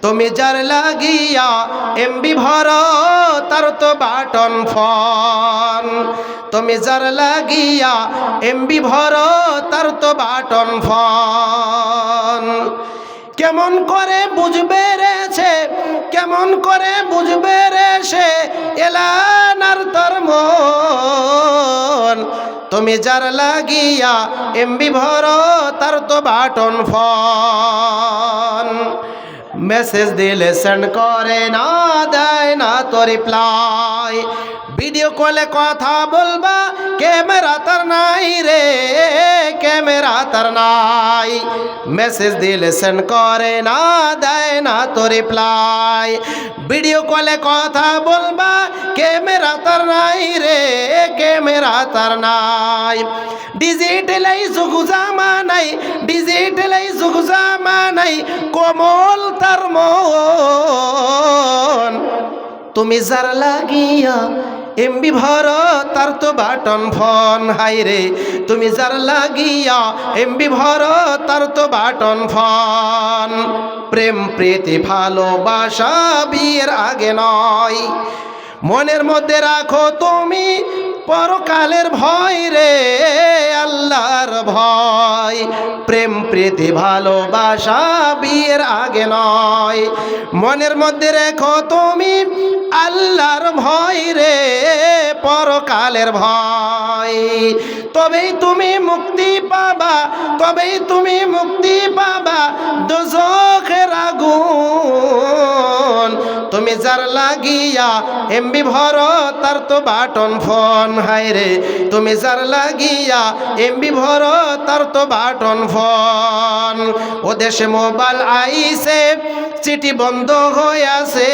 তুমি যার লাগিয়া এমবি ভরো তার তো বাটন ফোন। তুমি যার লাগিয়া এমবি ভরো তার তো বাটন ফোন। কেমন করে বুঝবে রে সে, কেমন করে বুঝবে রে সে এলানার তোর মন। তুমি যার লাগিয়া এমবি ভরো তার তো বাটন ফোন। মেসেজ দিলে সেন্ড করে না, দেয় না তো রিপ্লাই। ভিডিও কলে কথা বলবা ক্যামেরা তার নাই রে, ক্যামেরা তার নাই। মেসেজ দিলে সেন্ড করে না, দেয় না তো রিপ্লাই। ভিডিও কলে কথা বলবা ক্যামেরা তার নাই রে, ক্যামেরা তার নাই। ডিজিটালাই যুগ জামানাই, ডিজিটালাই যুগ জামানাই কোমল তার মন। তুমি যার লাগিয়া এমবি ভরো তার তো বাটন ফোন। হাই রে তুমি যার লাগিয়া এমবি ভরো তার তো বাটন ফোন। প্রেম প্রীতি ভালোবাসা বিয়ের আগে নয়, মনের মধ্যে রাখো তুমি পরকালের ভয় রে, আল্লাহর ভয়। প্রেম প্রীতি ভালোবাসা বিয়ের আগে নয়, মনের মধ্যে রেখো তুমি আল্লাহর ভয় রে, পরকালের ভয়। তবেই তুমি মুক্তি পাবা, তবেই তুমি মুক্তি পাবা দোজখের আগুন। তুমি যার লাগিয়া এমবি ভরো তার তো বাটন ফোন। হাই রে তুমি যার লাগিয়া এমবি ভরো তার তো বাটন ফোন। ও দেশে মোবাইল আইছে, চিঠি বন্ধ হয়ে আছে,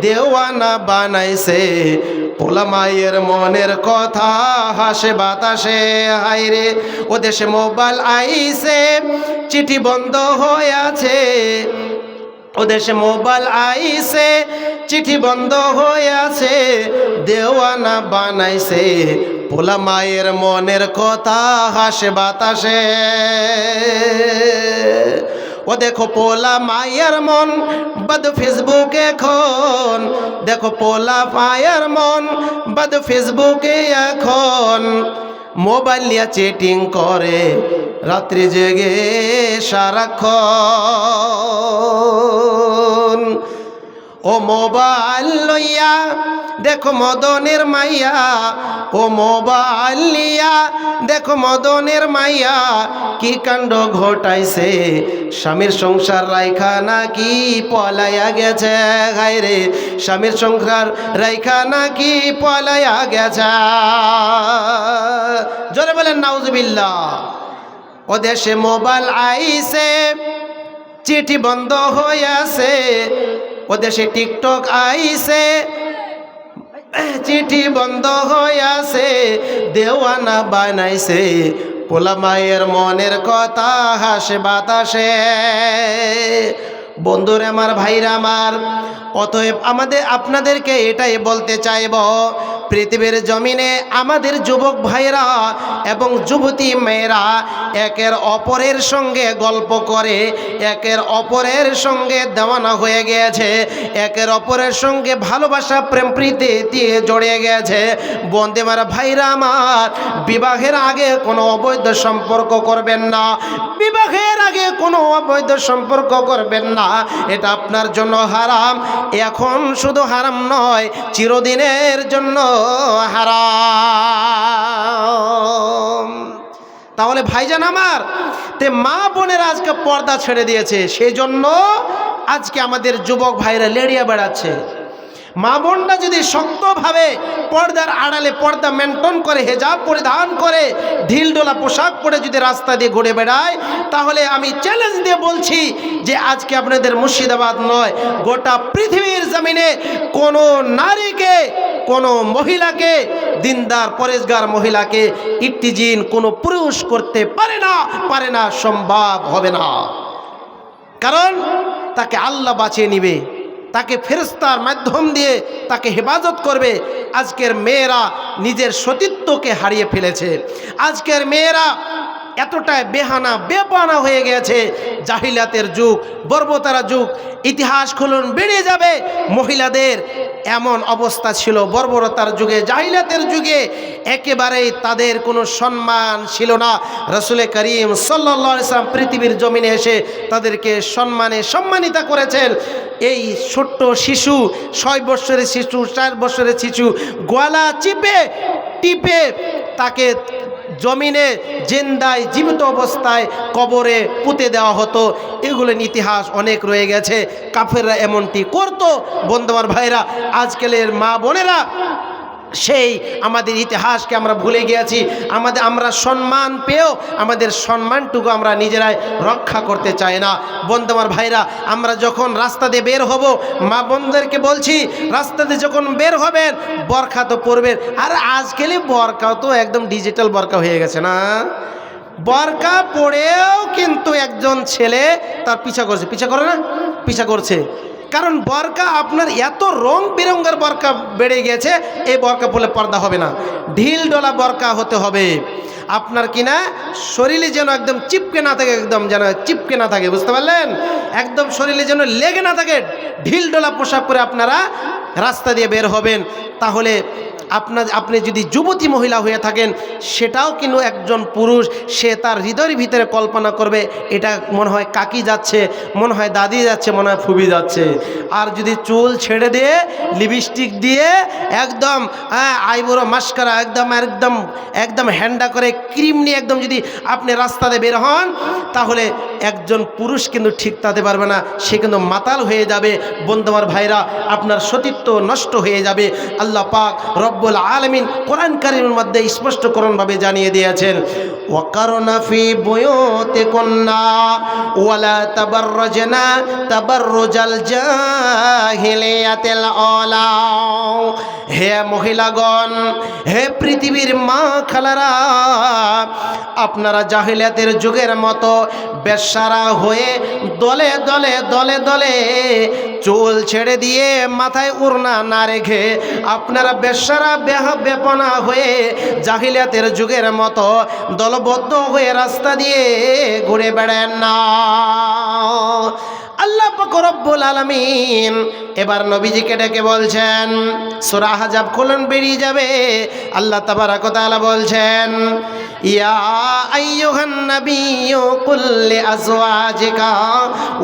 দেওয়ানা বানাইছে পোলা মায়ের মনের কথা হাসে বাতাসে। হাই রে ও দেশে মোবাইল আইছে, চিঠি বন্ধ হয়ে আছে, ও দেশে মোবাইল আইছে, চিঠি বন্ধ হয়ে আছে, দেওয়ানা বানাইছে পোলা মায়ের মনের কথা হাসে বাতাসে। ও দেখো পোলা মায়ের মন বাদ ফেসবুকে এখন, দেখো পোলা মায়ের মন বাদ ফেসবুকে এখন। মোবাইল নিয়ে চেটিং করে রাত্রি জেগে সারাক্ষণ। ও মোবাইল লইয়া দেখো মদনের মাইয়া, ও মোবাইল লিয়া দেখো মদনের মাইয়া কি কাণ্ড ঘটাইছে। স্বামীর সংসার রাইখা নাকি পলাইয়া গেছে। হায় রে স্বামীর সংসার রাইখা নাকি পলাইয়া গেছে। জোরে বলেন নাউজুবিল্লাহ। ও দেশে মোবাইল আইছে, চিঠি বন্ধ হয়ে আছে, ও দেশে টিকটক আইছে, চিঠি বন্ধ হয়ে আছে, দেওয়ানা বানাইছে পোলা মায়ের মনের কথা হাসে বাতাসে। বন্ধুরা আমার, ভাইরা আমার, অতএব আপনাদেরকে এটাই বলতে চাইব, পৃথিবীর জমিনে আমাদের যুবক ভাইরা এবং যুবতী মেয়েরা একের অপরের সঙ্গে গল্প করে, একের অপরের সঙ্গে দেওয়ানা হয়ে গিয়েছে, একের অপরের সঙ্গে ভালোবাসা প্রেম প্রীতি দিয়ে জড়িয়ে গেছে। বন্ধু আমার, ভাইরা আমার, বিবাহের আগে কোনো অবৈধ সম্পর্ক করবেন না, বিবাহের আগে কোনো অবৈধ সম্পর্ক করবেন না। এটা আপনার জন্য হারাম। এখন শুধু হারাম নয়, চিরদিনের জন্য হারাম। তাহলে ভাইজান আমার, তে মা বোনেরা আজকে পর্দা ছেড়ে দিয়েছে, সেই জন্য আজকে আমাদের যুবক ভাইরা লেড়িয়ে বেড়াচ্ছে। মা বোনরা যদি শক্তভাবে পর্দার আড়ালে পর্দা মেনটেন করে, হেজাব পরিধান করে, ঢিলডোলা পোশাক পরে যদি রাস্তা দিয়ে ঘুরে বেড়ায়, তাহলে আমি চ্যালেঞ্জ দিয়ে বলছি যে আজকে আপনাদের মুর্শিদাবাদ নয়, গোটা পৃথিবীর জমিনে কোনো নারীকে, কোনো মহিলাকে, দিনদার পরেশগার মহিলাকে ইফতিজিন কোনো পুরুষ করতে পারে না, সম্ভব হবে না। কারণ তাকে আল্লাহ বাঁচিয়ে নিবে, তাকে ফেরেশতার মাধ্যম দিয়ে তাকে হেফাজত করবে। আজকের মেয়েরা নিজের সতীত্বকে হারিয়ে ফেলেছে, আজকের মেয়েরা এতটাই বেহানা বেপানা হয়ে গেছে। জাহিলিয়াতের যুগ, বর্বরতার যুগ, ইতিহাস খুলুন বেরিয়ে যাবে মহিলাদের এমন অবস্থা ছিল। বর্বরতার যুগে, জাহিলিয়াতের যুগে একেবারেই তাদের কোনো সম্মান ছিল না। রাসূল করিম সাল্লাল্লাহু আলাইহি ওয়াসাল্লাম পৃথিবীর জমিনে এসে তাদেরকে সম্মানিত করেছেন। এই ছোট্ট শিশু, 6 বছরের শিশু, 4 বছরের শিশু গলা টিপে তাকে জমিনে জিন্দায় জীবিত অবস্থায় কবরে পুঁতে দেওয়া হতো। এগুলোর ইতিহাস অনেক রয়ে গেছে। কাফেররা এমনটি করতো। বন্ধুবার ভাইরা, আজকালের মা বোনেরা সেই আমাদের ইতিহাসকে আমরা ভুলে গিয়েছি। আমরা সম্মান পেয়েও আমাদের সম্মানটুকু আমরা নিজেরাই রক্ষা করতে চাই না। বন্ধুবার ভাইরা, আমরা যখন রাস্তা দিয়ে বের হব, মা বোনদেরকে বলছি, রাস্তা দিয়ে যখন বের হবেন বরখা তো পরবেন। আর আজকাল বরখাও তো একদম ডিজিটাল বরখা হয়ে গেছে না। বরখা পড়েও কিন্তু একজন ছেলে তার পিছা করছে। কারণ বরকা আপনার এত রং বেরঙ্গের বরকা বেড়ে গেছে, এই বরকা পরলে পর্দা হবে না, ঢিল ডোলা বরকা হতে হবে। আপনার কিনা শরীরে যেন একদম চিপকে না থাকে, একদম যেন চিপকে না থাকে, বুঝতে পারলেন? একদম শরীরে যেন লেগে না থাকে, ঢিল ডোলা পোশাক পরে আপনারা রাস্তা দিয়ে বের হবেন। তাহলে আপনি যদি যুবতী মহিলা হয়ে থাকেন, সেটাও কিন্তু একজন পুরুষ, সে তার হৃদয়ের ভিতরে কল্পনা করবে, এটা মনে হয় কাকি যাচ্ছে, মনে হয় দাদি যাচ্ছে, মনে হয় ফুবি যাচ্ছে। আর যদি চুল ছেড়ে দিয়ে লিপস্টিক দিয়ে একদম আইব্রো মাস্কারা একদম হ্যান্ডা করে ক্রিম নিয়ে একদম যদি আপনি রাস্তাতে বের হন, তাহলে একজন পুরুষ কিন্তু ঠিক থাকতে পারবে না, সে কিন্তু মাতাল হয়ে যাবে। বন্ধু আমার ভাইরা, আপনার সতীত্ব নষ্ট হয়ে যাবে। আল্লাহ পাক রব্বুল আলামিন কোরআন কারীমের মধ্যে স্পষ্টকরণভাবে জানিয়ে দিয়েছেন, ওয়াকারনা ফি বুয়ুতিকুন্না ওয়ালা তাবাররাজনা তাবাররুজাল জাহিলিয়াতিল আলা। হে মহিলাগণ, হে পৃথিবীর মা খালারা, আপনারা জাহিলিয়াতের যুগের মতো বেশ্যারা হয়ে দলে দলে চুল ছেড়ে দিয়ে মাথায় ওড়না না রেখে আপনারা বেশ্যারা বেপনা হয়ে জাহিলিয়াতের যুগের মতো দলবদ্ধ হয়ে রাস্তা দিয়ে ঘুরে বেড়ান না। আল্লাহ পাক রব্বুল আলামিন এবার নবীজিকে ডেকে বলছেন, সূরা আহজাব খুলুন বেরিয়ে যাবে। আল্লাহ তাবারাক ওয়া তাআলা বলছেন, ইয়া আইয়ুহান নাবিয়্যু কুল লিআজওয়াজিকা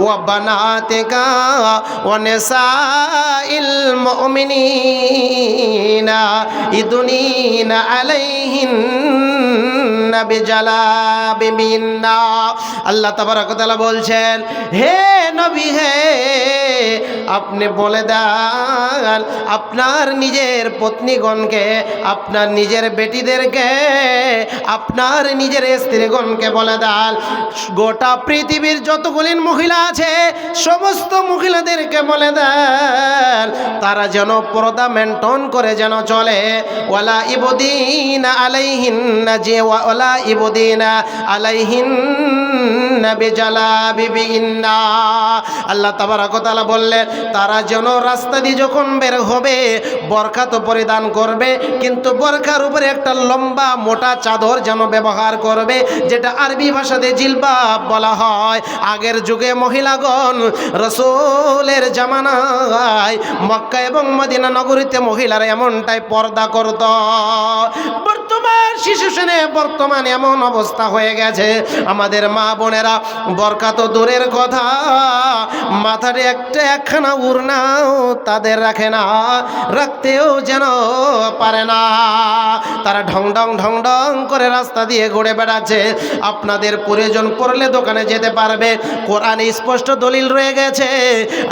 ওয়া বানাতিকা ওয়া নিসাইল মুমিনিনা ইদুনিনা আলাইহিন্না বিজালাবিবিন্না। আল্লাহ তাবারাক ওয়া তাআলা বলছেন, হে নবী, হে আপনি বলে দেন আপনার নিজের পত্নীগণকে, আপনার নিজের বেটিদেরকে, আপনার নিজের স্ত্রীগণকে বলে দেন, গোটা পৃথিবীর যতগুলি মহিলা আছে সমস্ত মহিলাদেরকে বলে দেন তারা যেন পর্দা মেনটেন করে যেন চলে। ওয়ালা ইবদিনা আলাইহিন্না, যে ওয়ালা ইবদিনা আলাইহিন্না বিজালাবিবিন্না। আল্লাহ তাবারাক ওয়া তাআলা বললেন, তারা যেন রাস্তা দিয়ে যখন বের হবে বরখা তো পরিধান করবে, কিন্তু বরখার উপরে একটা লম্বা মোটা চাদর যেন ব্যবহার করবে, যেটা আরবি ভাষাতে জিলবাব বলা হয়। আগের যুগে মহিলাগণ রাসূলের জামানায় মক্কা এবং মদিনা নগরীতে মহিলারা এমনটাই পর্দা করত। বর্তমান সিচুয়েশনে বর্তমানে এমন অবস্থা হয়ে গেছে, আমাদের মা বোনেরা বরখা তো দূরের কথা, মাথার একখানা উড়নাও তাদের রাখে না, রাখতেও যেন পারে না। তারা ঢং ঢং করে রাস্তা দিয়ে ঘুরে বেড়াচ্ছে। আপনাদের প্রয়োজন পড়লে দোকানে যেতে পারবে, কোরআনে স্পষ্ট দলিল রয়ে গেছে।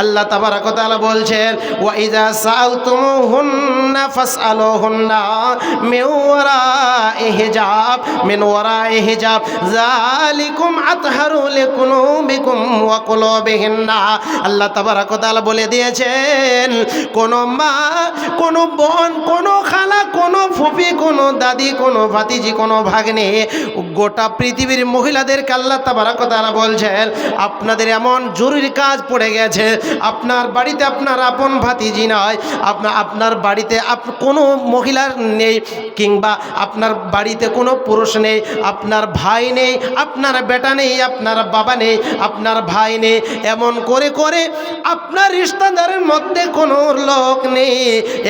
আল্লাহ তাবারাক ওয়া তাআলা বলছেন, ওয়া ইযা সাআলতুমুহুন্না ফাসআলুহুন্না মিন ওয়ারাই হিজাব যালিকুম আতহারু তাহহারু লিকুলুবিকুম ওয়া কুলুবিহিন্না। আল্লাহ তাবারক ওয়া তাআলা বলে দিয়েছেন, কোনো মা, কোনো বোন, কোনো খালা, কোনো ফুফি, কোনো দাদি, কোনো ভাতিজি, কোনো ভাগ্নে, গোটা পৃথিবীর মহিলাদেরকে আল্লাহ তাবারক ওয়া তাআলা বলছেন, আপনাদের এমন জরুরি কাজ পড়ে গেছে, আপনার বাড়িতে আপনার আপন ভাতিজি নয়, আপনার বাড়িতে কোনো মহিলা নেই, কিংবা আপনার বাড়িতে কোনো পুরুষ নেই, আপনার ভাই নেই, আপনার বেটা নেই, আপনার বাবা নেই, আপনার ভাই নেই, এমন করে করে আপনার রিশতেদারের মধ্যে কোনো লোক নেই,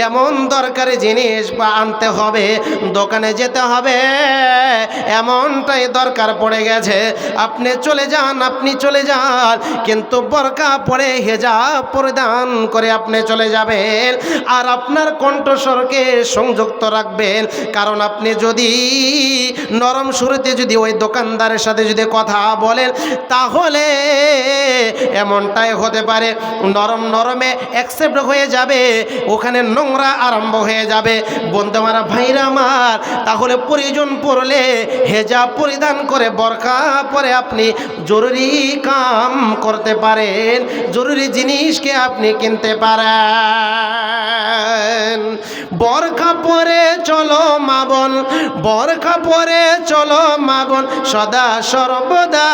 এমন দরকারি জিনিস বা আনতে হবে, দোকানে যেতে হবে, এমনটাই দরকার পড়ে গেছে, আপনি চলে যান, আপনি চলে যান, কিন্তু বোরকা পরে হিজাব পরিধান করে আপনি চলে যাবেন, আর আপনার কণ্ঠস্বরকে সংযুক্ত রাখবেন, কারণ আপনি যদি নরম সুরেতে যদি ওই দোকানদারের সাথে যদি কথা বলেন, তাহলে এমনটাই হতে পারে নরম নরমে অ্যাকসেপ্ট হয়ে যাবে, ওখানে নোংরা আরম্ভ হয়ে যাবে। বন্ধু আমার, ভাইরা আমার, তাহলে প্রয়োজন পড়লে হিজাব পরিধান করে বোরকা পরে আপনি জরুরি কাম করতে পারেন, জরুরি জিনিসকে আপনি কিনতে পারেন। বোরকা পরে চলো মা বোন, বোরকা পরে চলো মা বোন, সদা সর্বদা,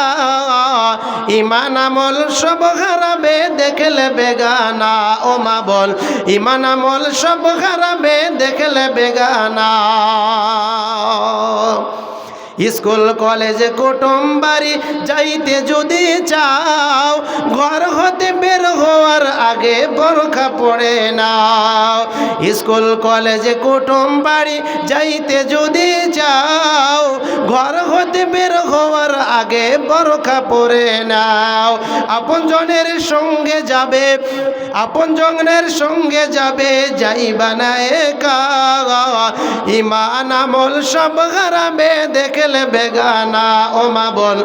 ইমান আমল সব হারাবে দেখলে বেগানা, ও মা বল, ইমান আমল সব হারাবে দেখলে বেগানা। স্কুল কলেজে কুটুম বাড়ি যাইতে যদি চাও, ঘর হতে বের হওয়ার আগে বোরকা পরে নাও। স্কুল কলেজে কুটুম বাড়ি যাইতে যদি চাও, ঘর হতে বের হওয়ার আগে বোরকা পরে নাও। আপনজনের সঙ্গে যাবে, আপনজনের সঙ্গে যাবে, যাইবা না একা, ইমান আমল সব হারাবে দেখলে বেগানা, ও মা বল,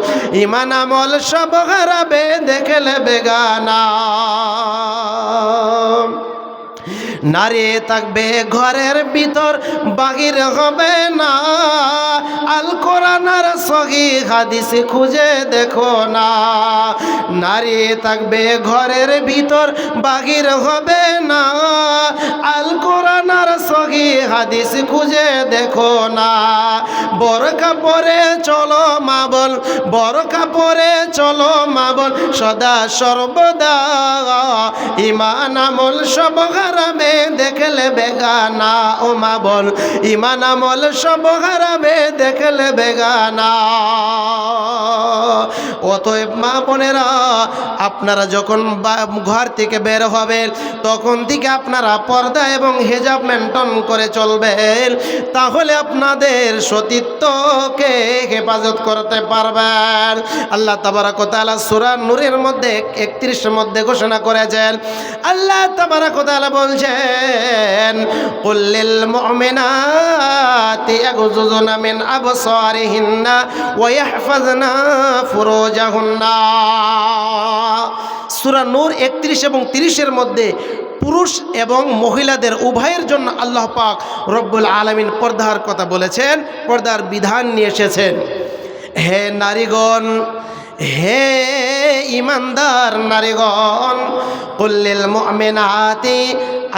ইমান আমল সব হারাবে দেখলে বেগানা। নারী থাকবে ঘরের ভিতর, বাহির হবে না, আল কোরআন আর সহি হাদিস খুঁজে দেখো না। নারী থাকবে ঘরের ভিতর, বাহির হবে না, আল কোরআন আর সহি হাদিস খুঁজে দেখো না। বোরকা পরে চলো মা বল, বোরকা পরে চলো মা বল, সদা সর্বদা, ইমান আমল সব হারাবে দেখলে বেগানা, ও মা বল, ইমান আমল সব হারাবে দেখলে বেগানা। অতএব মা বোনেরা, আপনারা যখন ঘর থেকে বের হবেন, তখন থেকে আপনারা পর্দা এবং হিজাব মেনটেন করে চলবেন, তাহলে আপনাদের সতীত্বকে হেফাজত করতে পারবেন। আল্লাহ তাবারক ওয়া তাআলা সূরা নূরের মধ্যে 31 এর মধ্যে ঘোষণা করেছেন, আল্লাহ তাবারক ওয়া তাআলা বলছেন, কুল লিল মুমিনাতি ইয়াগযুযুনা মিন আবসারিহিন্না ওয়া ইয়াহফাযনা ফুরুজাহুন্না। সূরা নূর 31 এবং 30 এর মধ্যে পুরুষ এবং মহিলাদের উভয়ের জন্য আল্লাহ পাক রব্বুল আলামিন পর্দার কথা বলেছেন, পর্দার বিধান নিয়ে এসেছেন। হে নারীগণ, হে ইমানদার নারীগণ, কুল লিল মুমিনাতি,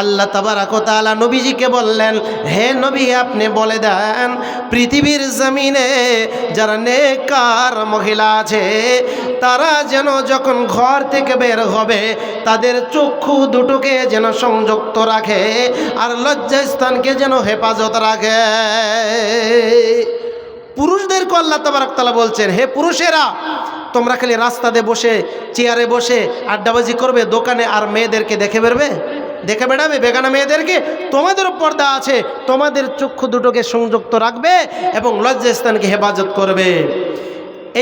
আল্লাহ তাবারক ওয়া তাআলা নবীজিকে বললেন, হে নবী, আপনি বলে দেন পৃথিবীর জমিনে যারা নেককার মহিলা আছে, তারা যেন যখন ঘর থেকে বের হবে, তাদের চক্ষু দুটোকে যেন সংযুক্ত রাখে, আর লজ্জাস্থানকে যেন হেফাজত রাখে। পুরুষদেরকে আল্লাহ তাবারক তাআলা বলছেন, হে পুরুষেরা, তোমরা খালি রাস্তাতে বসে চেয়ারে বসে আড্ডাবাজি করবে, দোকানে আর মেয়েদেরকে দেখে বেড়াবে বেগানা মেয়েদেরকে, তোমাদেরও পর্দা আছে, তোমাদের চক্ষু দুটোকে সংযুক্ত রাখবে এবং লজ্জাস্থানকে হেফাজত করবে।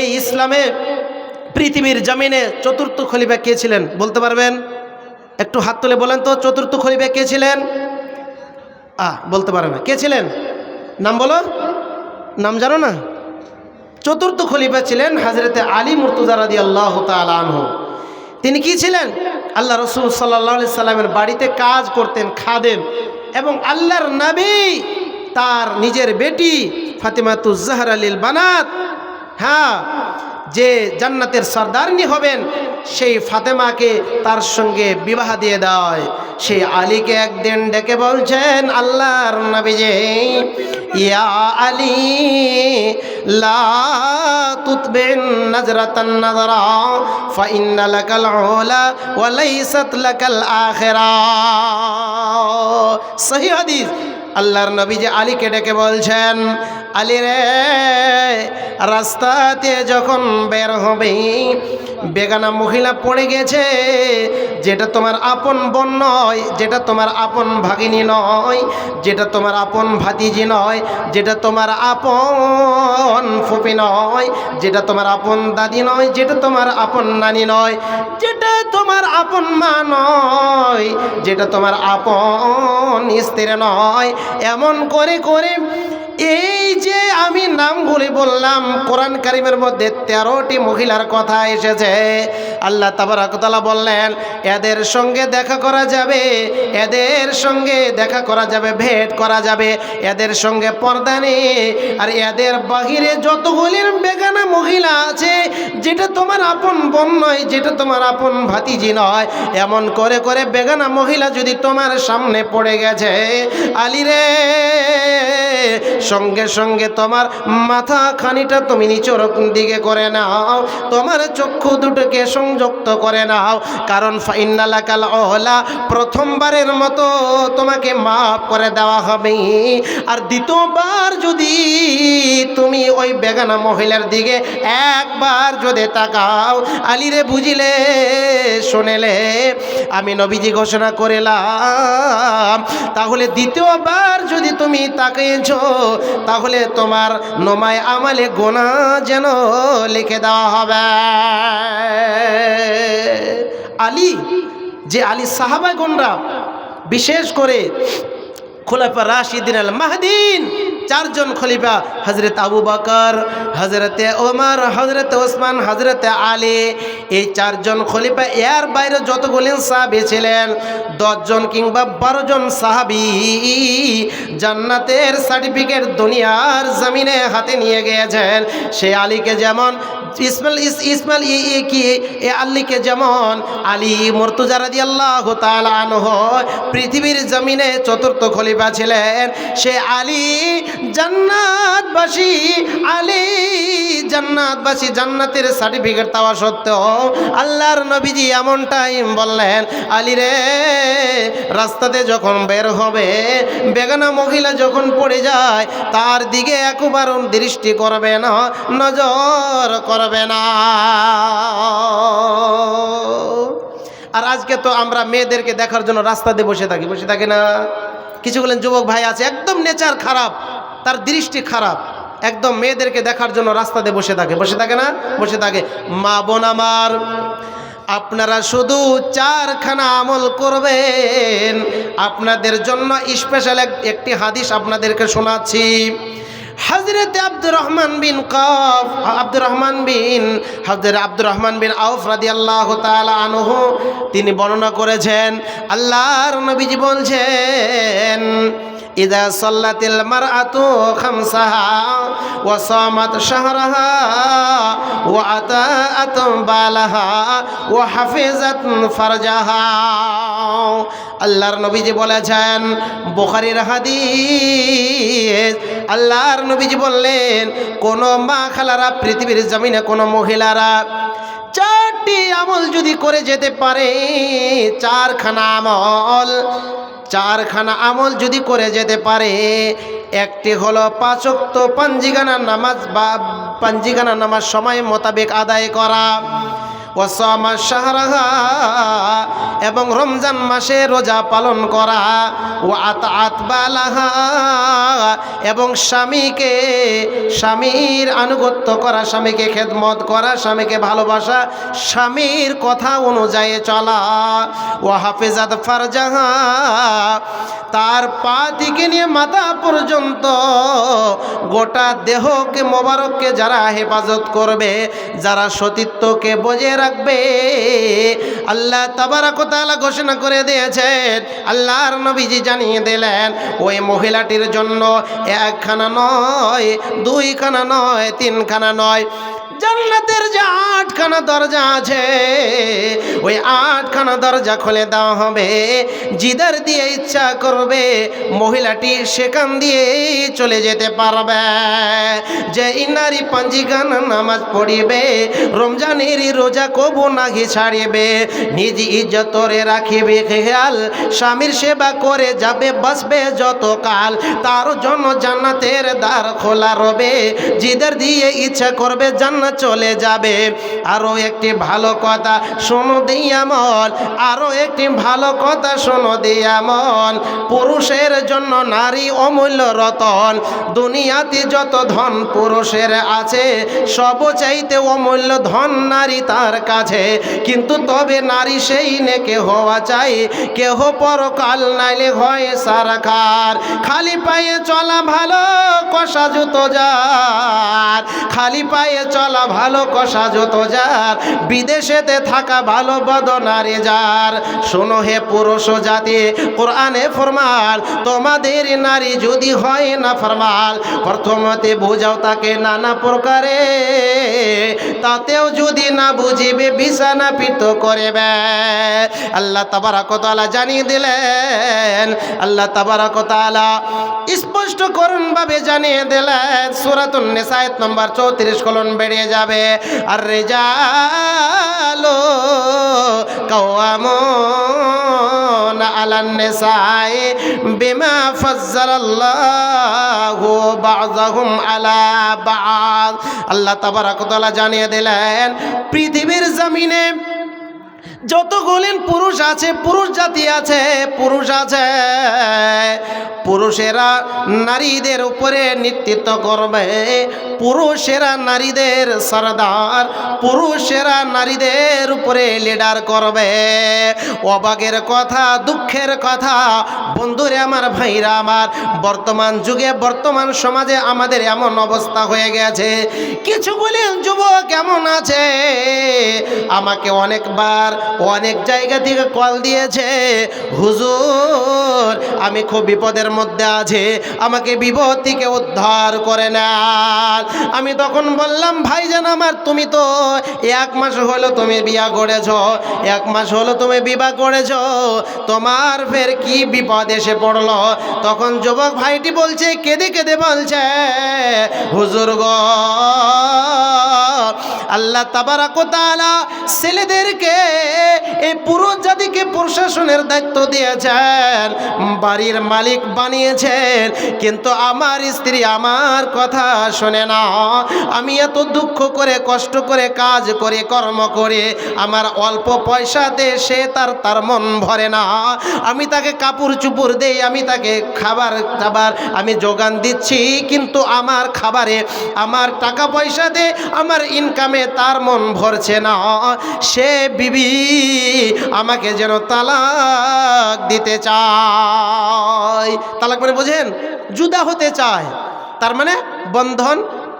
এই ইসলামে পৃথিবীর জমিনে চতুর্থ খলিফা কে ছিলেন বলতে পারবেন? একটু হাত তুলে বলেন তো, চতুর্থ খলিফা কে ছিলেন? বলতে পারবে না, কে ছিলেন? নাম বলো, নাম জানো না? চতুর্থ খলিফা ছিলেন হযরতে আলী মুর্তজা রাদিয়াল্লাহু তাআলা আনহু। তিনি কি ছিলেন? আল্লাহ রাসূল সাল্লাল্লাহু আলাইহি সাল্লামের বাড়িতে কাজ করতেন, খাদেম, এবং আল্লাহর নবী তার নিজের বেটি ফাতিমাতুজ জাহরা লিল বানাত, যে জান্নাতের সর্দারনি হবেন সেই ফাতেমাকে তার সঙ্গে বিবাহ দিয়ে দেয়। সেই আলীকে একদিন ডেকে বলছেন আল্লাহর নবীজি, ইয়া আলী লা তুতবিন নাজরাতান নাজরা ফা ইন্না লাকাল উলা ওয়া লাইসাত লাকাল আখিরা। সহিহ হাদিস। আল্লাহর নবীজি আলীকে ডেকে বলছেন, আলী রে, রাস্তাতে যখন বের হবে বেগানা মহিলা পড়ে গেছে, যেটা তোমার আপন বোন নয়, যেটা তোমার আপন ভাগিনী নয়, যেটা তোমার আপন ভাতিজি নয়, যেটা তোমার আপন ফুপি নয়, যেটা তোমার আপন দাদি নয়, যেটা তোমার আপন নানি নয়, যেটা তোমার আপন মা নয়, যেটা তোমার আপন স্ত্রী নয়, এমন করে করে এই যে আমি নামগুলি বললাম, কোরআন কারিমের মধ্যে 13টি মহিলার কথা এসেছে। আল্লাহ তাবারক ওয়া তাআলা বললেন এদের সঙ্গে দেখা করা যাবে, এদের সঙ্গে দেখা করা যাবে, ভেট করা যাবে, এদের সঙ্গে পর্দা নেই। আর এদের বাহিরে যতগুলি বেগানা মহিলা আছে, যেটা তোমার আপন বোন নয়, যেটা তোমার আপন ভাতিজি নয়, এমন করে করে বেগানা মহিলা যদি তোমার সামনে পড়ে গেছে, আলী রে, সঙ্গে সঙ্গে তোমার মাথা খানিটা তুমি নিচের দিকে করে নাও, তোমার চক্ষু দুটোকে সংযুক্ত করে নাও, কারণ ফাইন্না লাকাল উলা, প্রথমবারের মতো তোমাকে মাফ করে দেওয়া হবে। আর দ্বিতীয়বার যদি তুমি ওই বেগানা মহিলার দিকে একবার যদি তাকাও, আলীরে বুঝিলে শুনেলে আমি নবীজি ঘোষণা করিলাম, তাহলে দ্বিতীয়বার যদি তুমি তাকিয়েছ, তাহলে তোমার নোমায় আমালে গোনা যেন লিখে দেওয়া হবে। আলী, যে আলী সাহাবাগণরা, বিশেষ করে খোলাফা রাশিদিন আল মাহদিন, 4 জন খলিফা, হযরত আবু বকর, হযরতে ওমর, হযরতে ওসমান, হযরতে আলী, এই 4 জন খলিফা, এর বাইরে যতগুলি সাহাবী ছিলেন, 10 জন কিংবা 12 জন সাহাবী জান্নাতের সার্টিফিকেট দুনিয়ার জমিনে হাতে নিয়ে গিয়েছেন। সেই আলীকে যেমন আলীকে যেমন আলী মুর্তজা রাদিয়াল্লাহু তাআলা আনহু পৃথিবীর জমিনে 4র্থ খলিফা ছিলেন, সে আলী জান্নাতবাসী, আলী জান্নাতবাসী, জান্নাতের সার্টিফিকেট পাওয়া সত্ত্বেও আল্লাহর নবীজি এমন টাইম বললেন, আলী রে, রাস্তাতে যখন বের হবে বেগানা মহিলা যখন পড়ে যায়, তার দিকে একবারও দৃষ্টি করবে না, নজর করবে না। আর আজকে তো আমরা মেয়েদেরকে দেখার জন্য রাস্তাতে বসে থাকি না? কিছুগুলো যুবক ভাই আছে, একদম নেচার খারাপ, তার দৃষ্টি খারাপ, একদম মেয়েদেরকে দেখার জন্য রাস্তাতে বসে থাকে না? বসে থাকে। মা বোন আমার, আপনারা শুধু 4খানা আমল করবেন। আপনাদের জন্য স্পেশাল একটি হাদিস আপনাদেরকে শোনাচ্ছি। হযরত আব্দুর রহমান বিন আউফ রাদিয়াল্লাহু তাআলা আনহু তিনি বর্ণনা করেছেন, আল্লাহর নবীজি বলছেন, ইযা সাল্লাতিল মারআতু খামসাহা ওয়া সামাত শাহরাহা ওয়া আতাআত বালাহা ওয়া হাফিজাত ফারজাহা। আল্লাহর নবীজি বলেছেন, বুখারীর হাদিস, আল্লাহর নবীজি বললেন, কোন মা খালারা, পৃথিবীর জমিনে কোন মহিলারা 4টি আমল যদি করে যেতে পারে, 4খানা আমল যদি করে যেতে পারে, একটি হলো 5 ওয়াক্ত পাঞ্জিগানা নামাজ বা পাঞ্জিগানা নামাজ সময় মোতাবেক আদায় করা, ওয়াসামা শাহরাহা, এবং রমজান মাসে রোজা পালন করা, ও আতাআত বালাহা, এবং স্বামীর আনুগত্য করা, স্বামীকে খেদমত করা, স্বামীকে ভালোবাসা, স্বামীর কথা অনুযায়ী চলা, ও হাফিজাত ফারজাহা, তার পা থেকে নিয়ে মাথা পর্যন্ত গোটা দেহকে মোবারককে যারা হেফাজত করবে, যারা সতীত্বকে বজায় রাখবে, আল্লাহ তাবারক ওয়া তাআলা ঘোষণা করে দিয়েছেন, আল্লাহর নবীজি জানিয়ে দিলেন, ওই মহিলাটির জন্য 1খানা নয়, 2খানা নয়, 3খানা নয়, জান্নাতের যে 8খানা দরজা আছে ওই 8খানা দরজা খুলে দেওয়া হবে। জিদার দিয়ে ইচ্ছা করবে মহিলাটি সেখান দিয়ে চলে যেতে পারবে। যে নারী পাঞ্জিগান নামাজ পড়িবে, রমজানের রোজা কবু নাহি ছাড়িবে, নিজ ইজ্জতরে রাখিবে খেয়াল, স্বামীর সেবা করে যাবে বাসবে যত কাল, তার জন্য জান্নাতের দ্বার খোলা রবে। জিদার দিয়ে ইচ্ছা করবে জান্নাত চলে যাবে। আরো একটি ভালো কথা শোনো দিয়ামল, আরো একটি ভালো কথা শোনো দিয়ামল, পুরুষের জন্য নারী অমূল্য রতন। দুনিয়াতে যত ধন পুরুষের আছে সব চাইতে অমূল্য ধন নারী তার কাছে। কিন্তু তবে নারী সেই নেকে হওয়া চাই, কেহ পরকাল নাইলে হয় সারাখার। খালি পায়ে চলা ভালো কষা জুতো যার, খালি পায়ে চলা ভালো কষা জুতো যার, বিদেশেতে থাকা ভালো বদনারী যার। শোনো হে পুরুষ জাতি, কোরআনে ফরমান তোমাদের নারী যদি হয় না ফরমান, প্রথমতে বুঝাও তাকে নানা প্রকারে, তাতেও যদি না বুঝিবে বিছানা পিত করবে। আল্লাহ তাবারক ওয়া তাআলা জানিয়ে দিলেন, আল্লাহ তাবারক ওয়া তাআলা স্পষ্ট করুন ভাবে জানিয়ে দিলেন। সূরাতুন নিসা আয়াত নম্বর 34 কলন বেরিয়ে যাবে। আর রিজালু কাওয়ামুন আলান নিসাই বিমা ফাজ্জালাল্লাহু বা'যাহুম আলা বা'দ। আল্লাহ তাবারক ওয়া তাআলা জানিয়ে দিলেন পৃথিবীর জমিনে যতগুলো পুরুষ আছে, পুরুষ জাতি আছে, পুরুষ আছে, পুরুষেরা নারীদের উপরে নেতৃত্ব করবে, পুরুষেরা নারীদের সরদার, পুরুষেরা নারীদের উপরে লিডার করবে। অবাকের কথা, দুঃখের কথা বন্ধুরে আমার, ভাইরা আমার, বর্তমান যুগে বর্তমান সমাজে আমাদের এমন অবস্থা হয়ে গেছে। কিছুগুলি যুবক এমন আছে আমাকে অনেকবার অনেক জায়গা থেকে কল দিয়েছে, হুজুর আমি খুব বিপদের মধ্যে আছি, আমাকে বিপদ থেকে উদ্ধার করে নেন। আমি তখন বললাম ভাইজান আমার, তুমি তো 1 মাস হলো তুমি বিয়া করেছ, 1 মাস হলো তুমি বিবাহ করেছ, তোমার ফের কি বিপদ এসে পড়লো? তখন যুবক ভাইটি বলছে, কেঁদে কেঁদে বলছে, হুজুর গো আল্লাহ তাবারক ওয়া তাআলা ছেলেদেরকে এই পুরুষ জাতিকে প্রশাসনের দায়িত্ব দিয়েছেন, বাড়ির মালিক বানিয়েছেন, কিন্তু আমার স্ত্রী আমার কথা শোনে না। আমি এত দুঃখ করে কষ্ট করে কাজ করে কর্ম করে আমার অল্প পয়সাতে সে তার মন ভরে না। আমি তাকে কাপড় চুপড় দেই, আমি তাকে খাবার দাবার আমি যোগান দিচ্ছি, কিন্তু আমার খাবারে আমার টাকা পয়সাতে আমার ইনকামে তার মন ভরছে না। সে বিবি আমাকে যেন তালাক দিতে চায়। তালাক মানে বোঝেন, জুদা হতে চায়, তার মানে বন্ধন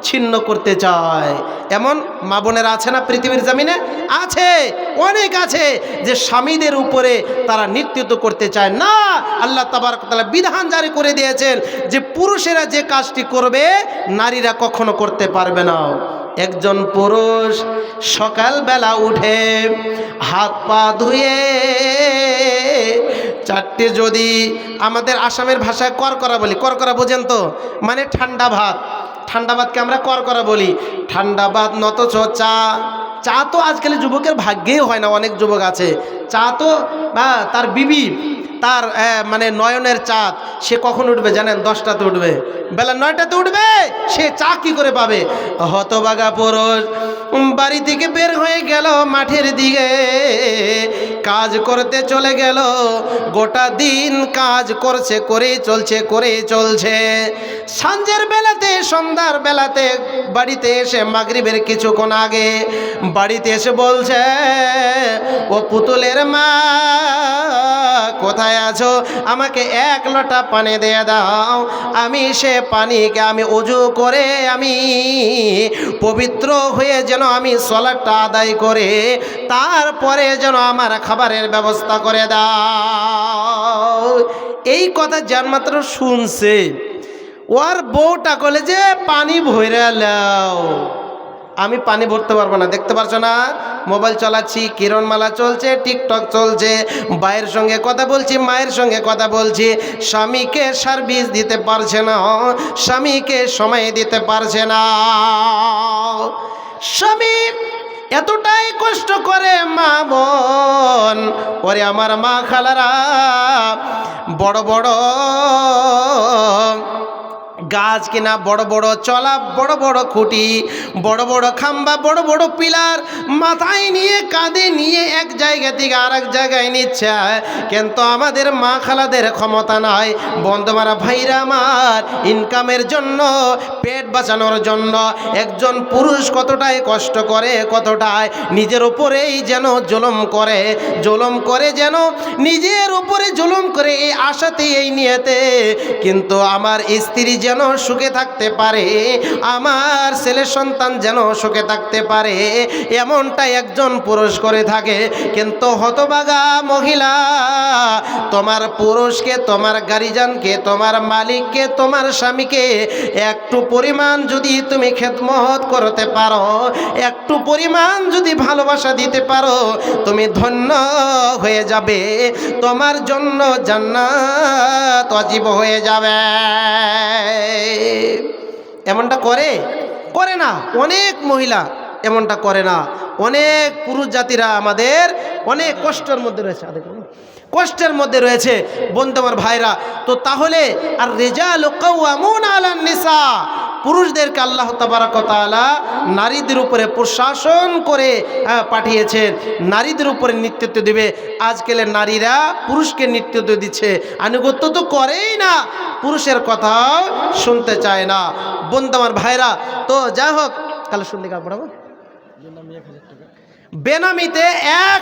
ছিন্ন করতে চায়। এমন মা বোনেরা আছে না পৃথিবীর জমিনে? আছে, অনেক আছে, যে স্বামীদের উপরে তারা নেতৃত্ব করতে চায় না। আল্লাহ তাবারক ওয়া তাআলা বিধান জারি করে দিয়েছেন যে পুরুষেরা যে কাজটি করবে নারীরা কখনো করতে পারবে না। একজন পুরুষ সকালবেলা উঠে হাত পা ধুয়ে 4টে, যদি আমাদের আসামের ভাষায় করকরা বলি, করকরা বোঝেন তো, মানে ঠান্ডা ভাত, ঠান্ডা ভাতকে আমরা করকরা বলি। ঠান্ডা ভাত নতচ চা, চা তো আজকাল যুবকের ভাগ্যেই হয় না। অনেক যুবক আছে চা তো তার বিবি, তার মানে নয়নের চাঁদ, সে কখন উঠবে জানেন? 10টাতে উঠবে, বেলা 9টাতে উঠবে। সে চা কি করে পাবে? হতভাগা পুরুষ বাড়ি থেকে বের হয়ে গেল মাঠের দিকে, কাজ করতে চলে গেল, গোটা দিন কাজ করছে, করেই চলছে। সন্ধ্যের বেলাতে, সন্ধ্যার বেলাতে বাড়িতে এসে মাগরিবের কিছুক্ষণ আগে বাড়িতে এসে বলছে, ও পুতুলের মা কোথায় আছো? আমাকে 1 লোটা পানি দিয়ে দাও, আমি সে পানিকে আমি ওযু করে আমি পবিত্র হয়ে যেন আমি সালাতটা আদায় করে তারপরে যেন আমার খাবারের ব্যবস্থা করে দাও। এই কথা যার মাত্র শুনছে, ওর বউটা বলে যে পানি ভরে লাও। আমি পানি ভরতে পারবো না। দেখতে পারছো না, মোবাইল চালাচ্ছি, কিরণমালা চলছে, টিকটক চলছে, ভাইয়ের সঙ্গে কথা বলছি, মায়ের সঙ্গে কথা বলছি, স্বামীকে সার্ভিস দিতে পারছে না, স্বামীকে সময় দিতে পারছে না। স্বামী এতটাই কষ্ট করে মা বোন, ওরে আমার মা খালারা, বড় বড় গাছ কিনা, বড় বড় চলা, বড় বড় খুঁটি, বড় বড় খাম্বা, বড় বড় পিলার মাথায় নিয়ে, কাঁধে নিয়ে এক জায়গা থেকে আর এক জায়গায় নিচ্ছে, কিন্তু আমাদের মা খালাদের ক্ষমতা নয়। বন্ধুমারা, ভাইরা আমার, ইনকামের জন্য, পেট বাঁচানোর জন্য একজন পুরুষ কতটাই কষ্ট করে, কতটাই নিজের উপরেই যেন জুলুম করে যেন নিজের উপরে জুলুম করে, এই আশাতে, এই নিয়েতে, কিন্তু আমার স্ত্রী যেন সুখে থাকতে পারে, আমার ছেলে সন্তান যেন সুখে থাকতে পারে, এমনটাই একজন পুরুষ করে থাকে। কিন্তু হতভাগা মহিলা, তোমার পুরুষকে, তোমার গার্জিয়ানকে, তোমার মালিককে, তোমার স্বামীকে একটু পরিমাণ যদি তুমি খেদমত করতে পারো, একটু পরিমাণ যদি ভালোবাসা দিতে পারো, তুমি ধন্য হয়ে যাবে, তোমার জন্য জান্নাত ওয়াজিব হয়ে যাবে। এমনটা করে না অনেক মহিলা, এমনটা করে না। অনেক পুরুষ জাতিরা আমাদের অনেক কষ্টের মধ্যে রয়েছে, কষ্টের মধ্যে রয়েছে। বন্ধু আমার ভাইরা, তো তাহলে আর রিজালু কাওয়ামুনা আলান নিসা, পুরুষদেরকে আল্লাহ তাবারক ওয়া তাআলা নারীদের উপরে প্রশাসন করে পাঠিয়েছেন, নারীদের উপরে নেতৃত্ব দিবে। আজকালের নারীরা পুরুষকে নেতৃত্ব দিচ্ছে, আনুগত্য তো করেই না, পুরুষের কথাও শুনতে চায় না। বন্ধু আমার ভাইরা, তো যাই হোক, কালে শুনলে কাল পড়াবো। বেনামিতে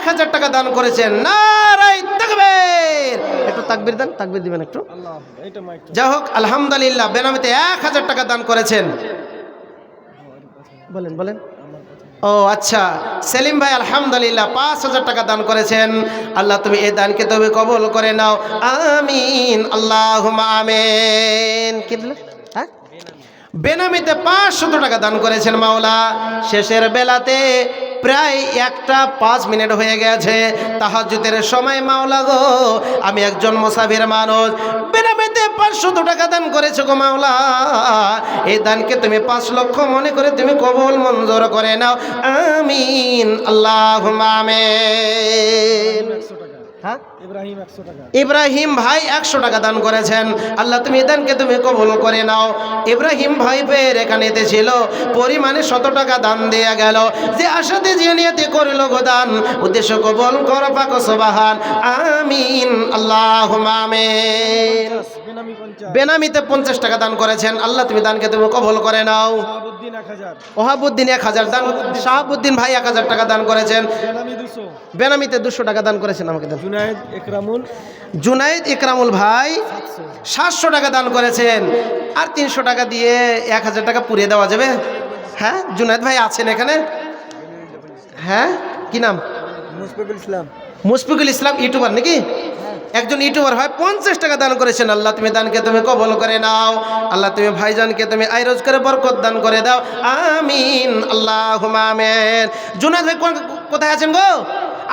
1000 টাকা দান করেছেন, নারায়ে তাকবীর। একটু তাকবীর দেন, তাকবীর দিবেন একটু। যাই হোক, আলহামদুলিল্লাহ, বেনামিতে 1000 টাকা দান করেছেন। বলেন। ও আচ্ছা, সেলিম ভাই আলহামদুলিল্লাহ 5000 টাকা দান করেছেন। আল্লাহ তুমি এই দানকে তুমি কবুল করে নাও, আমিন, আল্লাহুম্মা আমিন। কি দিলেন? হ্যাঁ, বেনামিতে 500 টাকা দান করেছেন মাওলা। শেষের বেলাতে প্রায় 1:05 হয়ে গেছে, তাহাজ্জুদের সময়। মাওলা গো, আমি একজন মুসাফির মানুষ, বেনামিতে 500 টাকা দান করেছো গো মাওলা। এই দানকে তুমি 5 লক্ষ মনে করে তুমি কবুল মঞ্জুর করে নাও, আমিন, আল্লাহুম্মা আমিন। হ্যাঁ, ইব্রাহিম ভাই 100 টাকা দান করেছেন। আল্লাহ তুমি দানকে তুমি কবুল করে নাও। ইব্রাহিম ভাই ফের এখানে ছিল, পরিমাণে 100 টাকা দান দেয়া গেল। যে আশাতে যে নিয়তে করিল গো দান, উদ্দেশ্য কবুল করো পাক সুবহান, আমিন, আল্লাহুম্মা আমিন। বেনামিতে 50 টাকা দান করেছেন। আল্লাহ তুমি দানকে তুমি কবুল করে নাও। ওহাবুদ্দিন 1000 দান, শাহাবুদ্দিন ভাই 1000 টাকা দান করেছেন। বেনামিতে 200 টাকা দান করেছেন। আমাকে দেন। জুনাইদ ইকরামুল ভাই 700 টাকা দান করেছেন। আর 300 টাকা দিয়ে 1000 টাকা পুড়িয়ে দেওয়া যাবে? হ্যাঁ, জুনাইদ ভাই আছেন এখানে? হ্যাঁ, কি নাম? মুশফিকুল ইসলাম, ইউটিউবার নাকি? একজন ইউটিউবার ভাই 50 টাকা দান করেছেন। আল্লাহ তুমি দানকে তুমি কবুল করে নাও। আল্লাহ তুমি ভাইজানকে তুমি আয় রোজগারে বরকত দান করে দাও, আমিন, আল্লাহুম্মা আমিন। জুনাইদ ভাই কোথায় আছেন গো?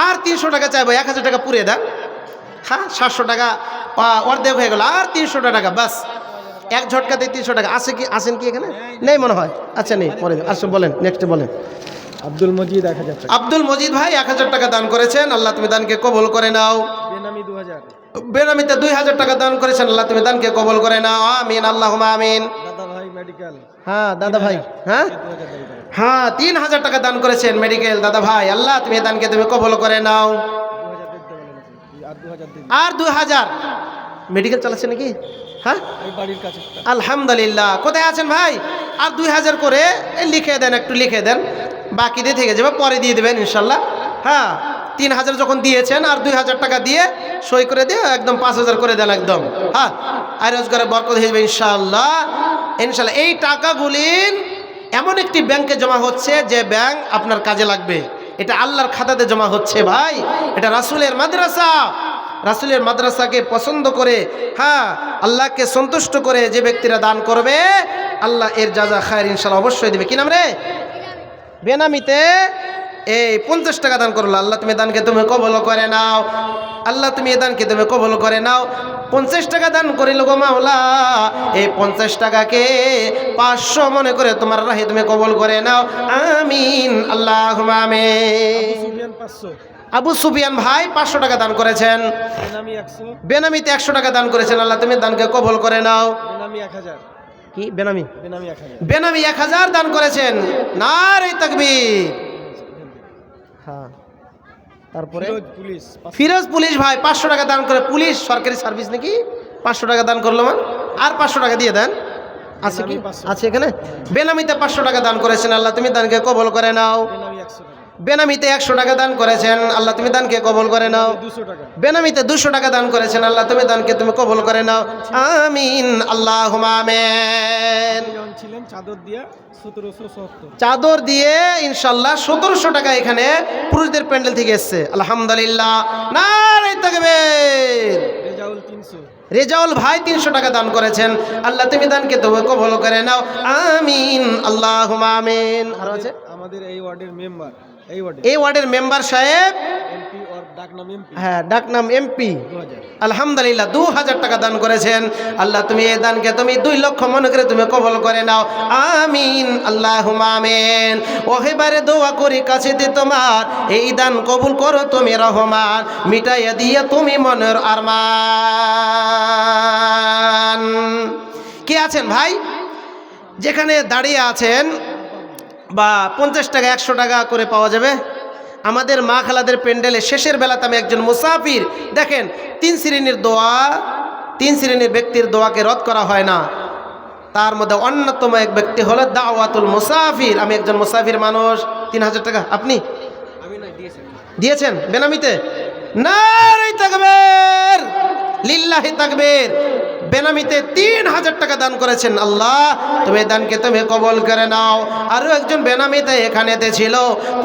আর 300 টাকা চাইবো, 1000 টাকা পুড়িয়ে দেন। হ্যাঁ, 700 টাকা অর্ধেক হয়ে গেল, আর 300 টাকা, বাস এক ঝটকাতে 300 টাকা। আসেন কি এখানে? নেই মনে হয়। আচ্ছা, নেই, পরে আসুন, বলেন, নেক্সট বলেন। আব্দুল মজিদ 1000 টাকা। আব্দুল মজিদ ভাই 1000 টাকা দান করেছেন। আল্লাহ তুমি দানকে কবুল করে নাও। বেনামি 2000। বেনামিতে 2000 টাকা দান করেছেন। আল্লাহ তুমি দানকে কবুল করে নাও, আমিন, আল্লাহুম্মা আমিন। দাদা ভাই মেডিকেল। হ্যাঁ, দাদা ভাই, হ্যাঁ 3000 টাকা দান করেছেন মেডিকেল দাদা ভাই। আল্লাহ তুমি দানকে তুমি কবুল করে নাও। আর 2000 মেডিকেল চালাচ্ছে নাকি? হ্যাঁ, আলহামদুলিল্লাহ। কোথায় আছেন ভাই? আর 2000 করে লিখে দেন, একটু লিখে দেন, বাকি দিয়ে থেকে যাবে, পরে দিয়ে দেবেন ইনশাল্লাহ। হ্যাঁ, 3000 যখন দিয়েছেন, আর 2000 টাকা দিয়ে সই করে দিয়ে একদম 5000 করে দেন একদম। হ্যাঁ, আর রোজগারে বরকত হয়ে যাবে ইনশাল্লাহ। এই টাকাগুলি এমন একটি ব্যাংকে জমা হচ্ছে, যে ব্যাংক আপনার কাজে লাগবে। এটা আল্লাহর খাতাতে জমা হচ্ছে ভাই। এটা রাসূলের মাদ্রাসা, রাসূলের মাদ্রাসাকে পছন্দ করে, হ্যাঁ, আল্লাহকে সন্তুষ্ট করে যে ব্যক্তিরা দান করবে, আল্লাহ এর জাযা খায়ের ইনশাআল্লাহ অবশ্যই দেবে। কি নাম রে? বেনামিতে এই 50 টাকা দান করলো। আল্লাহ তুমি দানকে তুমি কবল করে নাও, আল্লাহ তুমি এই দানকে তুমি কবল করে নাও। 50 টাকা দান করিল গো মাওলা, এই 50 টাকাকে 500 মনে করে তোমার রাহে তুমি কবল করে নাও, আমিন আল্লাহুম্মা আমিন। সুফিয়ান 500, আবু সুফিয়ান ভাই 500 টাকা দান করেছেন। বেনামি 100, বেনামিতে 100 টাকা দান করেছেন। আল্লাহ তুমি দানকে কবল করে নাও। বেনামি 1000, কি বেনামি? বেনামি 1000, বেনামি 1000 দান করেছেন। নারে তাকবীর। হ্যাঁ, তারপরে ফিরোজ পুলিশ 500, ফিরোজ পুলিশ ভাই 500 টাকা দান করে। পুলিশ সরকারি সার্ভিস নাকি? 500 টাকা দান করলো মানে আর 500 টাকা দিয়ে দেন। আছে কি? বেনামি 500, আছে এখানে। বেনামিতে 500 টাকা দান করেছেন। আল্লাহ তুমি দানকে কবল করে নাও। বেনামি 100 টাকা, বেনামিতে 100 টাকা দান করেছেন। আল্লাহ তুমি দানকে কবল করে নাও। 200 টাকা, বেনামিতে 200 টাকা দান করেছেন। আল্লাহ তুমি দানকে তুমি কবুল করে নাও, আমিন আল্লাহুম্মা আমিন। যখন ছিলেন চাদর দিয়া 1770, চাদর দিয়ে ইনশাআল্লাহ 1700 টাকা এখানে পুরুষদের প্যান্ডেল থেকে এসছে। আলহামদুলিল্লাহ, নারে তাকবীর। রেজাউল 300, রেজাউল ভাই 300 টাকা দান করেছেন। আল্লাহ তুমি দানকে তুমি কবুল করে নাও, আমিন আল্লাহুম্মা আমিন। আর আছে আমাদের এই ওয়ার্ডের মেম্বার, এই ওয়ার্ডে এই ওয়ার্ডের মেম্বার সাহেব, এমপি ওর ডাকনাম এমপি, হ্যাঁ ডাকনাম এমপি, 2000, আলহামদুলিল্লাহ 2000 টাকা দান করেছেন। আল্লাহ তুমি এই দানকে তুমি 2 লক্ষ মনে করে তুমি কবল করে নাও, আমিন আল্লাহুম্মা আমিন। ওহেবারে দোয়া করি কাছেতে তোমার, এই দান কবুল করো তুমি রহমান, মিটাইয়া দিয়া তুমি মনের আরমান। কে আছেন ভাই যেখানে দাঁড়িয়ে আছেন, বা 50 টাকা 100 টাকা করে পাওয়া যাবে? আমাদের মা খালাদের প্যান্ডেলে শেষের বেলাতে আমি একজন মুসাফির, দেখেন 3 শ্রেণীর দোয়া, 3 শ্রেণীর ব্যক্তির দোয়াকে রদ করা হয় না। তার মধ্যে অন্যতম এক ব্যক্তি হলো দাওয়াতুল মুসাফির। আমি একজন মুসাফির মানুষ। 3000 টাকা আপনি আমি না দিয়েছেন, দিয়েছেন বেনামিতে? নারে তাকবীর, লিল্লাহি তাকবীর। বেনামিতে 3000 টাকা দান করেছেন। আল্লাহ তুমি দানকে তুমি কবল করে নাও। আরও একজন বেনামিতে এখানেতে ছিল,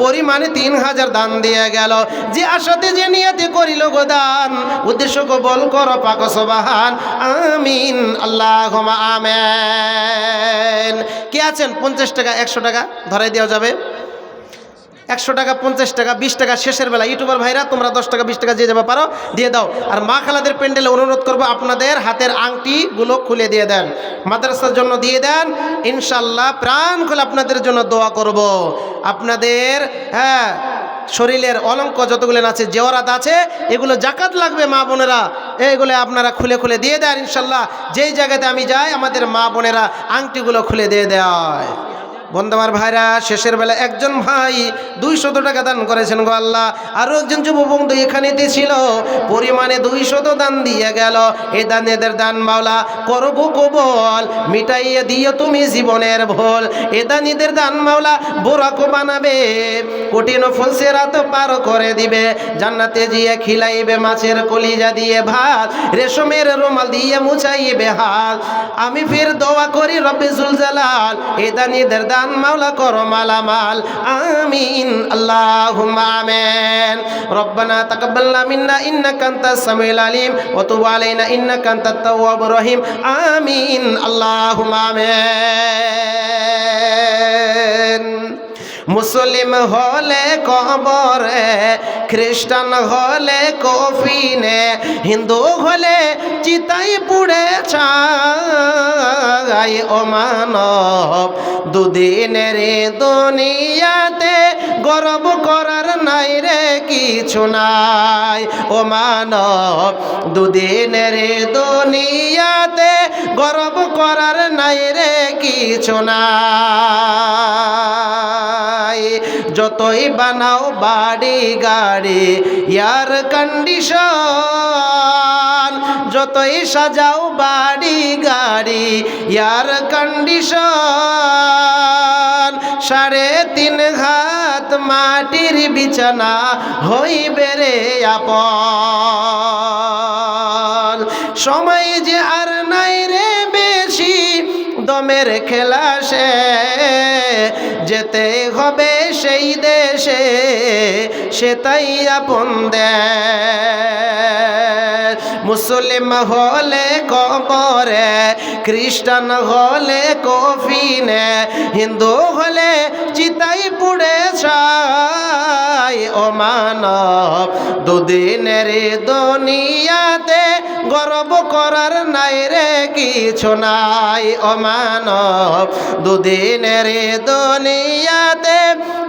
পরিমাণে 3000 দান দিয়ে গেল। যে আশাতে যে নিয়তে করিল গো দান, উদ্দেশ্য কবল করো পাক সুবহান, আমিন আল্লাহুম্মা আমিন। কে আছেন 50 টাকা 100 টাকা ধরাই দেওয়া যাবে? 100 টাকা 50 টাকা 20 টাকা শেষের বেলা। ইউটিউবার ভাইরা তোমরা 10 টাকা 20 টাকা যে যাবে পারো দিয়ে দাও। আর মা খালাদের প্যান্ডেলে অনুরোধ করবো আপনাদের হাতের আংটিগুলো খুলে দিয়ে দেন, মাদ্রাসার জন্য দিয়ে দেন। ইনশাল্লাহ প্রাণ খুলে আপনাদের জন্য দোয়া করব। আপনাদের শরীরের অলঙ্ক যতগুলো আছে, জেওরাত আছে, এগুলো জাকাত লাগবে মা বোনেরা, এইগুলো আপনারা খুলে খুলে দিয়ে দেন। ইনশাল্লাহ যেই জায়গাতে আমি যাই আমাদের মা বোনেরা আংটিগুলো খুলে দিয়ে দেয়। বন্ধুমার ভাইরা, শেষের বেলা একজন ভাই 200 টাকা দান করেছেন গো আল্লাহ। আরও একজন যুববন্ধু এখানেতে ছিল, পরিমাণে 200 দান দিয়ে গেল। এই দান এদের দান মাওলা করব কবল, মিটাইয়ে দিও তুমি জীবনের ভুল। এ দান এদের দান মাওলা বোরাকো বানাবে, কঠিন ফুলসেরাত পার করে দিবে। জান্নাতে গিয়ে খিলাইবে মাছের কলিজা দিয়ে ভাত, রেশমের রুমাল দিয়ে মুছাইবে হাত। আমি ফির দোয়া করি রব্বে জুল জালাল, এই দান এদের দান মাওলা করো মালামাল, আমিন আল্লাহুম্মা আমিন। রব্বানা তাকাব্বাল মিন্না ইন্নাকা আনতাস সামিউল আলিম ওয়া তুব আলাইনা ইন্নাকা আনতাত তাওয়াবুর রহিম, আমিন আল্লাহুম্মা আমিন। মুসলিম হলে কবরে, খ্রিস্টান হলে কফিনে, হিন্দু হলে চিতাই পুড়ে ছাই। ও মানব দুদিনের দুনিয়াতে গর্ব করার নাই রে কিছু নাই। ও মানব দুদিনের দুনিয়াতে গর্ব করার নাই রে কিছু নাই। যতই বানাও বাড়ি গাড়ি এয়ার কন্ডিশন, যতই সাজাও বাড়ি গাড়ি এয়ার কন্ডিশন, 3.5 হাত মাটির বিছানা হইবে রে আপন। সময় যে আর নাই রে বেশি, দমের খেলা সে যেতে হবে সেই দেশে, সে তাই আপন দেশ। মুসলিম হলে কবরে, খ্রিস্টান হলে কফিনে, হিন্দু হলে চিতাই পুড়ে ছাই। ও মানব দুদিনের দুনিয়াতে গর্ব করার নাই রে কিছু নাই। ও মানব দুদিনের দুনিয়াতে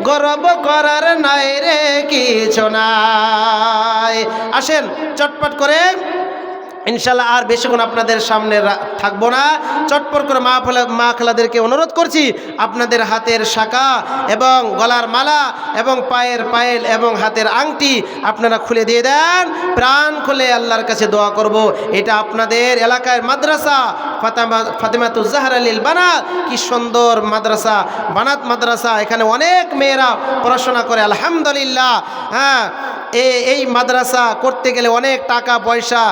গর্ব করার নাই রে কিছু নাই। আসেন চটপট করে ইনশাল্লাহ আর বেশিক্ষণ আপনাদের সামনে থাকবো না। চটপট করে মা খালাদেরকে অনুরোধ করছি আপনাদের হাতের শাঁখা এবং গলার মালা এবং পায়ের পায়েল এবং হাতের আংটি আপনারা খুলে দিয়ে দেন। প্রাণ খুলে আল্লাহর কাছে দোয়া করব। এটা আপনাদের এলাকার মাদ্রাসা ফাতেমাতুজ জাহরা লিল বানাত। কি সুন্দর মাদ্রাসা, বানাত মাদ্রাসা। এখানে অনেক মেয়েরা পড়াশোনা করে আলহামদুলিল্লাহ। হ্যাঁ, এই মাদ্রাসা করতে গেলে অনেক টাকা পয়সা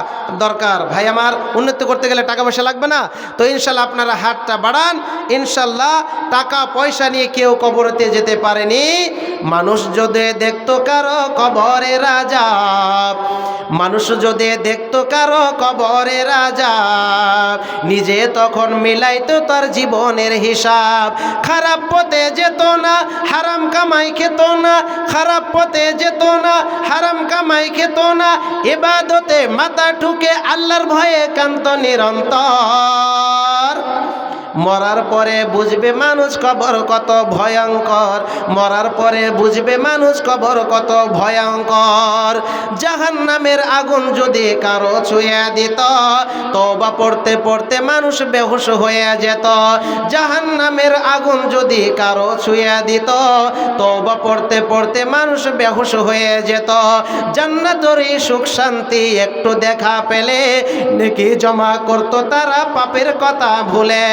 দরকার। ভাই আমার, উন্নতি করতে গেলে টাকা পয়সা লাগবে না? তো ইনশাল্লাহ আপনারা হাতটা বাড়ান। ইনশাল্লাহ টাকা পয়সা নিয়ে কেউ কবরতে যেতে পারেনি। মানুষ যদি দেখতো কারো কবরে রাজা, মানুষ যদি দেখতো কারো কবরে রাজা, নিজে তখন মিলাইতো তার জীবনের হিসাব। খারাপ পথে যেত না, হারাম কামাই খেত না, খারাপ পথে যেত না, হারাম কামাই খেত না, ইবাদতে মাথা ঠুকে আল্লাহর ভয়ে কান্ত নিরন্তর। মরার পরে বুঝবে মানুষ কবর কত ভয়ঙ্কর, মরার পরে বুঝবে মানুষ কবর কত ভয়ঙ্কর। জাহান্নামের আগুন যদি কারো ছুঁয়ে দিত, তওবা পড়তে পড়তে মানুষ বেহুশ হয়ে যেত। জাহান্নামের আগুন যদি কারো ছুঁয়ে দিত, তওবা পড়তে পড়তে মানুষ বেহুশ হয়ে যেত। জান্নাতের সুখ শান্তি একটু দেখা পেলে নেকি জমা করত তারা পাপের কথা ভুলে।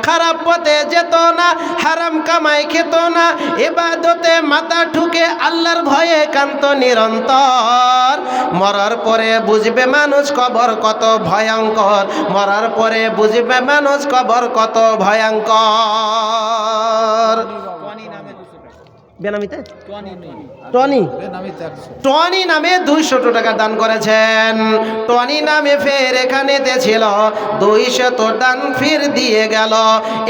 খারাপ পথে যেত না, হারাম কামাই খেত না, ইবাদতে মাথা ঠুকে আল্লাহর ভয়ে কান্ত নিরন্তর। মরার পরে বুঝবে মানুষ কবর কত ভয়ঙ্কর, মরার পরে বুঝবে মানুষ কবর কত ভয়ঙ্কর। বেনামিতে টনি নামে 200 টাকা দান করেছেন। টনি নামে ফের এখানেতে ছিল 200 দান ফির দিয়ে গেল।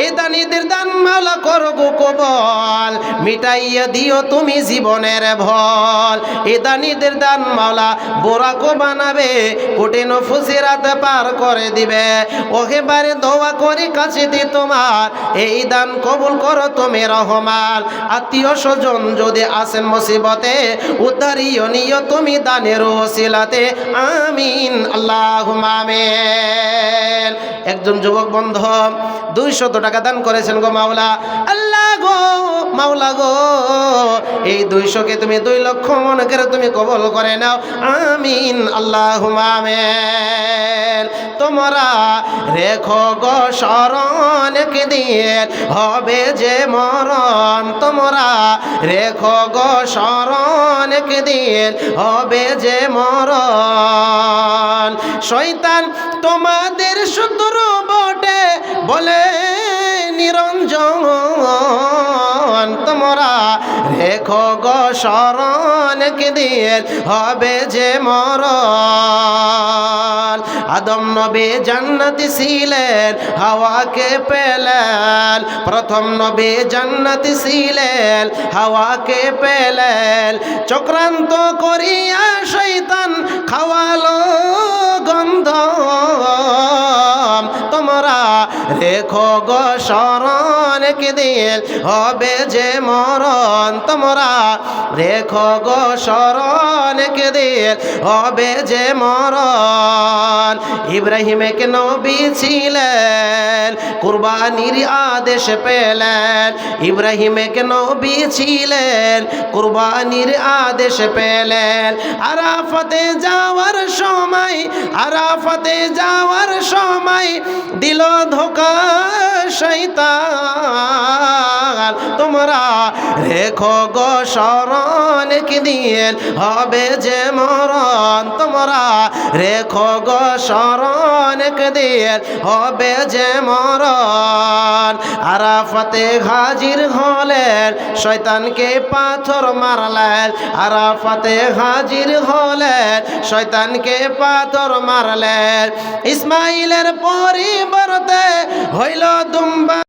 এ দানিদের দান মালা করো গো কবল, মিটাইয়া দিও তুমি জীবনের ভল। এ দানিদের দান মালা বোরাকো বানাবে, কঠিন ফুসিরাত পার করে দিবে। ওহেবারে দোয়া করি কাছে দি তোমার, এই দান কবুল করো তুমি রহমান। আত্মীয় স্বজন যদি আসেন মুসিবতে, উদ্ধারিও নিও তুমি দানের ওসিলাতে। আমিন আল্লাহুম্মা আমিন। একজন যুবক বন্ধু 200 টাকা দান করেছেন গো মাওলা। আল্লাহ গো মাওলা গো, এই 200কে তুমি 2 লক্ষ মনে করে তুমি কবুল করে নাও। আমিন আল্লাহুম্মা আমিন। তোমরা রেখো গো শরণ, একদিন হবে যে মরণ। তোমরা রেখো গো শরণ, একদিন হবে যে মরণ। শয়তান তোমাদের শত্রু বটে বলে নিরঞ্জন। তোমরা রেখো গো শরণ, একদিন হবে যে মরণ। আদম নবী জান্নাতি ছিলেন, হাওয়াকে পেলেন। প্রথম নবী জান্নাতি ছিলেন, হাওয়াকে পেলেন। চক্রান্ত করিয়া শয়তান খাওয়ালো গন্ধ। তোমরা রেখো গো শরণ, একদিন হবে যে মরণ। তোমরা রেখো গো শরণ, একদিন হবে যে মরণ। ইব্রাহিম এক নবী ছিলেন, কুরবানির আদেশ পেলেন। ইব্রাহিম এক নবী ছিলেন, কুরবানির আদেশ পেলেন। আরাফাতে যাওয়ার সময়, আরাফাতে যাওয়ার সময় দিল ধোঁকা শয়তান। তোমরা রেখো গো শরণ, একদিন হবে যে মরণ। তোমরা রেখো গো শরণ, একদিন হবে যে মরণ। আরাফাতে হাজির হলেন শয়তানকে পাথর মারলেন আরাফাতে হাজির হলেন শয়তানকে পাথর মারলেন ইসমাইলের পরিবর্তে হইল দুম্বা